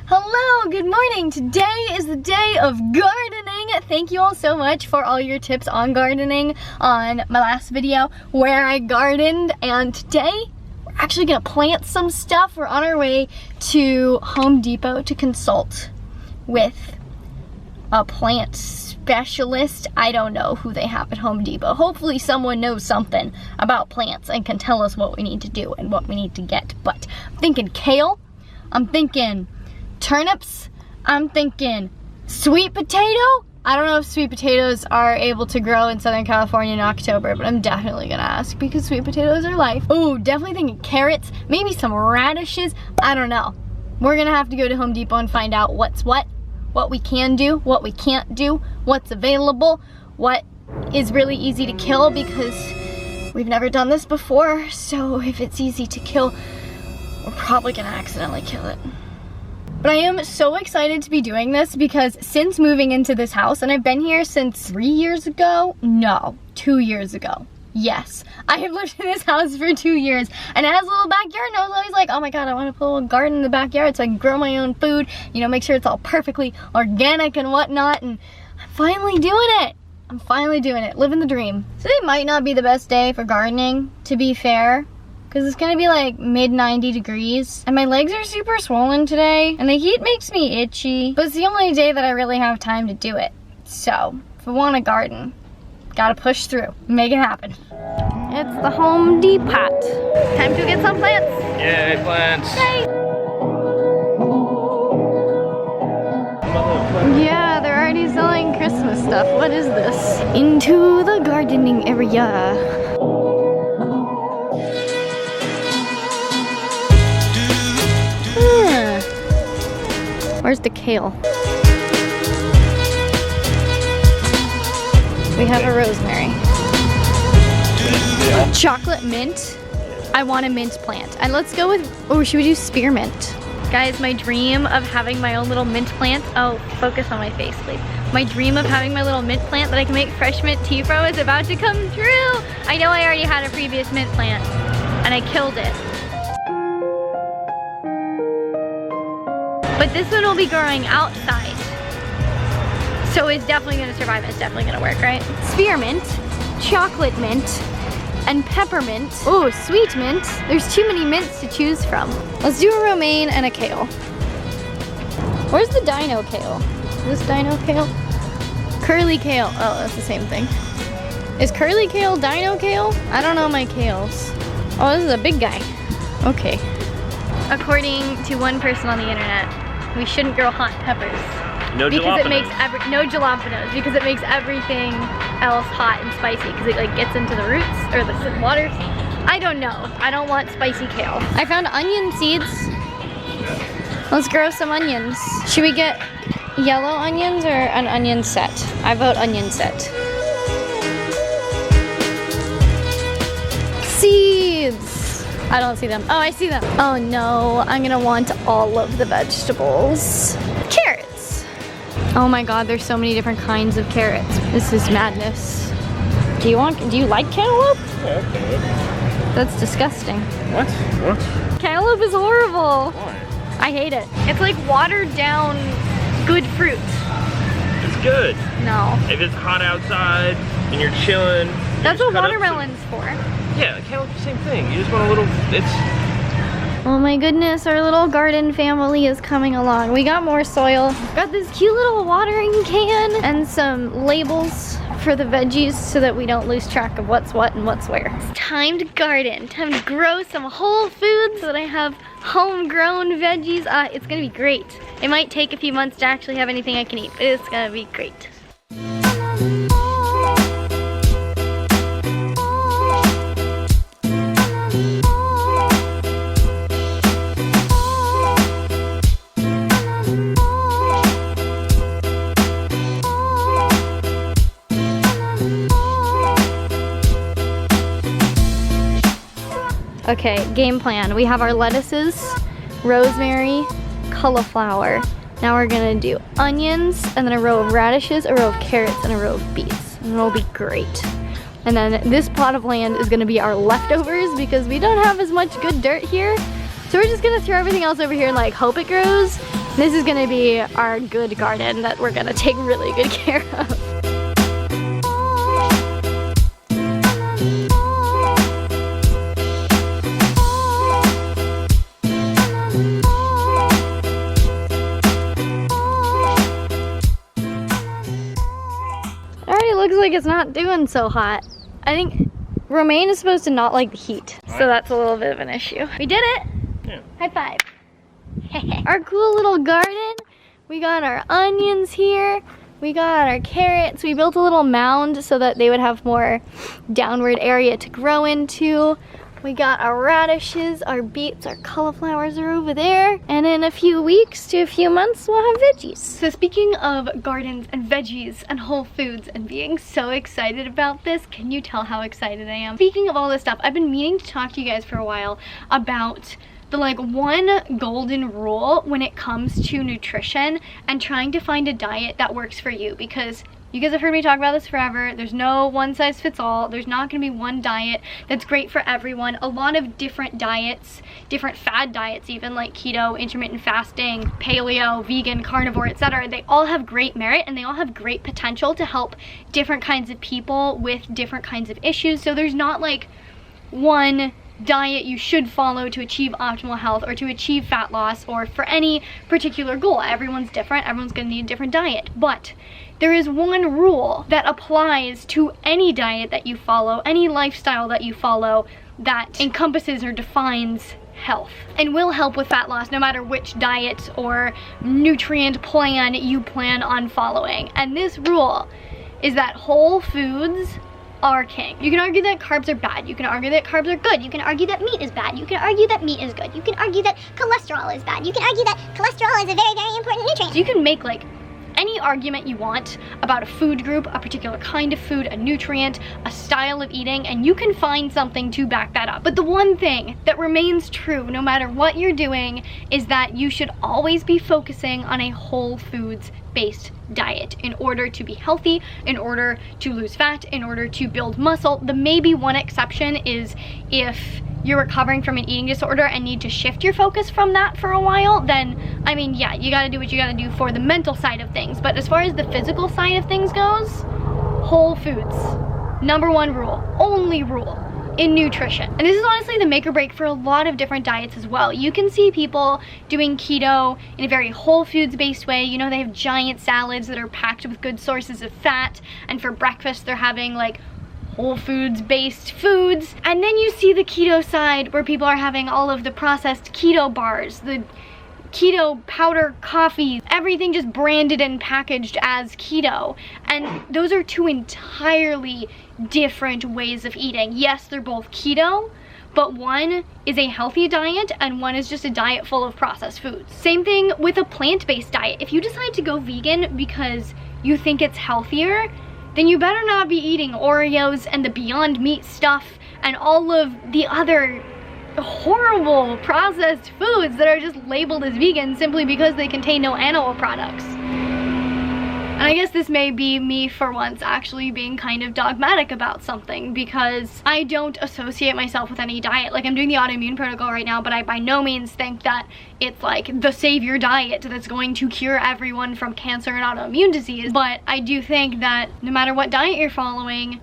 Hello, good morning. Today is the day of gardening. Thank you all so much for all your tips on gardening on my last video where I gardened, and today we're actually gonna plant some stuff. We're on our way to Home Depot to consult with a plant specialist. I don't know who they have at Home Depot. Hopefully someone knows something about plants and can tell us what we need to do and what we need to get. But I'm thinking kale, I'm thinking turnips, I'm thinking sweet potato. I don't know if sweet potatoes are able to grow in Southern California in October, but I'm definitely gonna ask because sweet potatoes are life. Oh, definitely thinking carrots, maybe some radishes. I don't know. We're gonna have to go to Home Depot and find out what's what we can do, what we can't do, what's available, what is really easy to kill, because we've never done this before. So if it's easy to kill, we're probably gonna accidentally kill it. But I am so excited to be doing this because since moving into this house, and I've been here since 3 years ago, no, 2 years ago. Yes, I have lived in this house for 2 years, and it has a little backyard, and I was always like, oh my god, I want to put a little garden in the backyard so I can grow my own food, you know, make sure it's all perfectly organic and whatnot, and I'm finally doing it. I'm finally doing it, living the dream. Today might not be the best day for gardening, to be fair, because it's gonna be like mid 90 degrees, and my legs are super swollen today, and the heat makes me itchy, but it's the only day that I really have time to do it. So, if I want to garden, gotta push through, make it happen. It's the Home Depot. Time to get some plants. Yay, plants. Yay. Yeah, they're already selling Christmas stuff. What is this? Into the gardening area. Where's the kale? We have a rosemary. Chocolate mint. I want a mint plant. And let's go with, oh, should we do spearmint? Guys, my dream of having my own little mint plant. Oh, focus on my face, please. My dream of having my little mint plant that I can make fresh mint tea from is about to come true. I know I already had a previous mint plant and I killed it. But this one will be growing outside. So it's definitely gonna survive, it's definitely gonna work, right? Spearmint, chocolate mint, and peppermint. Oh, sweet mint. There's too many mints to choose from. Let's do a romaine and a kale. Where's the dino kale? Is this dino kale? Curly kale. Oh, that's the same thing. Is curly kale dino kale? I don't know my kales. Oh, this is a big guy. Okay. According to one person on the internet, we shouldn't grow hot peppers. No because it makes jalapenos. no jalapenos, because it makes everything else hot and spicy, because it like gets into the roots or the water. I don't know. I don't want spicy kale. I found onion seeds. Let's grow some onions. Should we get yellow onions or an onion set? I vote onion set. Seeds. I don't see them. Oh, I see them. Oh no, I'm gonna want all of the vegetables. Carrots. Oh my god, there's so many different kinds of carrots. This is madness. Do you like cantaloupe? Yeah, cantaloupe. That's disgusting. What? What? Cantaloupe is horrible. Why? I hate it. It's like watered down good fruit. It's good. No. If it's hot outside and you're chilling. That's what watermelon's for. Yeah, cantaloupe's the same thing. You just want a little, Oh my goodness, our little garden family is coming along. We got more soil. Got this cute little watering can and some labels for the veggies so that we don't lose track of what's what and what's where. It's time to garden. Time to grow some whole foods so that I have homegrown veggies. It's gonna be great. It might take a few months to actually have anything I can eat, but it's gonna be great. Okay, game plan. We have our lettuces, rosemary, cauliflower. Now we're gonna do onions, and then a row of radishes, a row of carrots, and a row of beets. And it'll be great. And then this plot of land is gonna be our leftovers because we don't have as much good dirt here. So we're just gonna throw everything else over here and like hope it grows. This is gonna be our good garden that we're gonna take really good care of. Already looks like it's not doing so hot. I think Romaine is supposed to not like the heat, so that's a little bit of an issue. We did it! Yeah. High five. Our cool little garden. We got our onions here. We got our carrots. We built a little mound so that they would have more downward area to grow into. We got our radishes, our beets, our cauliflowers are over there. And in a few weeks to a few months, we'll have veggies. So speaking of gardens and veggies and whole foods and being so excited about this, can you tell how excited I am? Speaking of all this stuff, I've been meaning to talk to you guys for a while about the like one golden rule when it comes to nutrition and trying to find a diet that works for you, because you guys have heard me talk about this forever. There's no one size fits all. There's not going to be one diet that's great for everyone. A lot of different diets, different fad diets even, like keto, intermittent fasting, paleo, vegan, carnivore, etc. They all have great merit and they all have great potential to help different kinds of people with different kinds of issues. So there's not like one diet you should follow to achieve optimal health or to achieve fat loss or for any particular goal. Everyone's different. Everyone's going to need a different diet. But there is one rule that applies to any diet that you follow, any lifestyle that you follow, that encompasses or defines health and will help with fat loss no matter which diet or nutrient plan you plan on following. And this rule is that whole foods are king. You can argue that carbs are bad. You can argue that carbs are good. You can argue that meat is bad. You can argue that meat is good. You can argue that cholesterol is bad. You can argue that cholesterol is a very, very important nutrient. So you can make like any argument you want about a food group, a particular kind of food, a nutrient, a style of eating, and you can find something to back that up. But the one thing that remains true no matter what you're doing is that you should always be focusing on a whole foods based diet in order to be healthy, in order to lose fat, in order to build muscle. The maybe one exception is if you're recovering from an eating disorder and need to shift your focus from that for a while, then I mean, yeah, you gotta do what you gotta do for the mental side of things. But as far as the physical side of things goes, whole foods, number one rule, only rule in nutrition. And this is honestly the make or break for a lot of different diets as well. You can see people doing keto in a very whole foods based way. You know, they have giant salads that are packed with good sources of fat, and for breakfast they're having like whole foods based foods. And then you see the keto side where people are having all of the processed keto bars, the keto powder coffee, everything just branded and packaged as keto. And those are two entirely different ways of eating. Yes, they're both keto, but one is a healthy diet and one is just a diet full of processed foods. Same thing with a plant-based diet. If you decide to go vegan because you think it's healthier, then you better not be eating Oreos and the Beyond Meat stuff and all of the other horrible processed foods that are just labeled as vegan simply because they contain no animal products. And I guess this may be me for once actually being kind of dogmatic about something, because I don't associate myself with any diet. Like, I'm doing the autoimmune protocol right now, but I by no means think that it's like the savior diet that's going to cure everyone from cancer and autoimmune disease. But I do think that no matter what diet you're following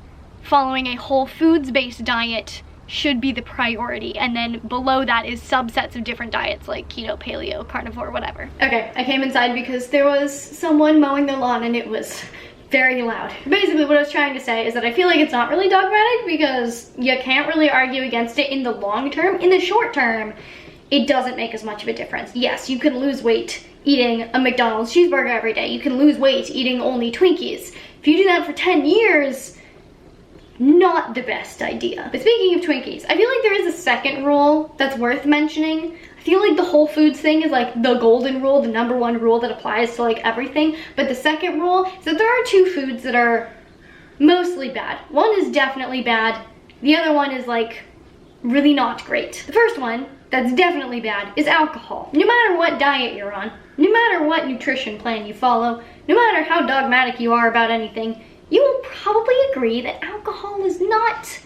a whole foods based diet should be the priority, and then below that is subsets of different diets like keto, paleo, carnivore, whatever. Okay, I came inside because there was someone mowing the lawn and it was very loud. Basically what I was trying to say is that I feel like it's not really dogmatic because you can't really argue against it in the long term. In the short term, it doesn't make as much of a difference. Yes, you can lose weight eating a McDonald's cheeseburger every day. You can lose weight eating only Twinkies. If you do that for 10 years, not the best idea. But speaking of Twinkies, I feel like there is a second rule that's worth mentioning. I feel like the whole foods thing is like the golden rule, the number one rule that applies to like everything. But the second rule is that there are two foods that are mostly bad. One is definitely bad. The other one is like really not great. The first one that's definitely bad is alcohol. No matter what diet you're on, no matter what nutrition plan you follow, no matter how dogmatic you are about anything, you will probably agree that alcohol is not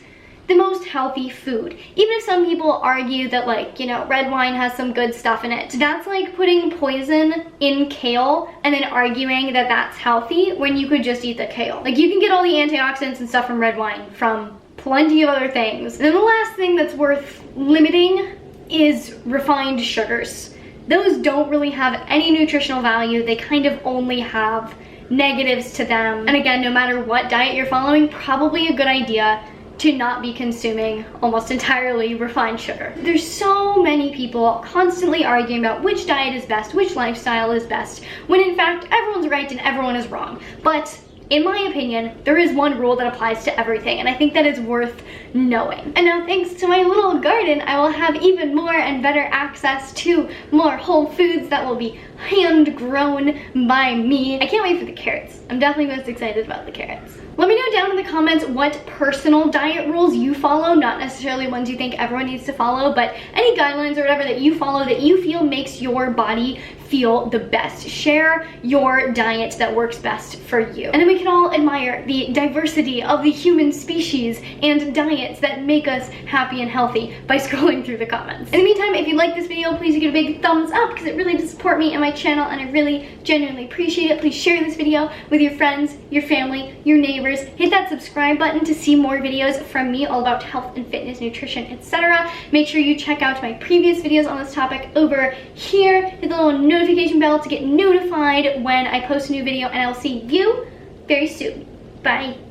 the most healthy food. Even if some people argue that, like, you know, red wine has some good stuff in it, that's like putting poison in kale and then arguing that that's healthy when you could just eat the kale. Like, you can get all the antioxidants and stuff from red wine from plenty of other things. And then the last thing that's worth limiting is refined sugars. Those don't really have any nutritional value. They kind of only have negatives to them. And again, no matter what diet you're following, probably a good idea to not be consuming almost entirely refined sugar. There's so many people constantly arguing about which diet is best, which lifestyle is best, when in fact everyone's right and everyone is wrong. But in my opinion, there is one rule that applies to everything, and I think that is worth knowing. And now, thanks to my little garden, I will have even more and better access to more whole foods that will be hand grown by me. I can't wait for the carrots. I'm definitely most excited about the carrots. Let me know down in the comments what personal diet rules you follow, not necessarily ones you think everyone needs to follow, but any guidelines or whatever that you follow that you feel makes your body feel the best. Share your diet that works best for you. And then we can all admire the diversity of the human species and diets that make us happy and healthy by scrolling through the comments. In the meantime, if you like this video, please give it a big thumbs up because it really does support me and my channel, and I really genuinely appreciate it. Please share this video with your friends, your family, your neighbors. Hit that subscribe button to see more videos from me all about health and fitness, nutrition, etc. Make sure you check out my previous videos on this topic over here. Hit the little notification bell to get notified when I post a new video, and I'll see you very soon. Bye.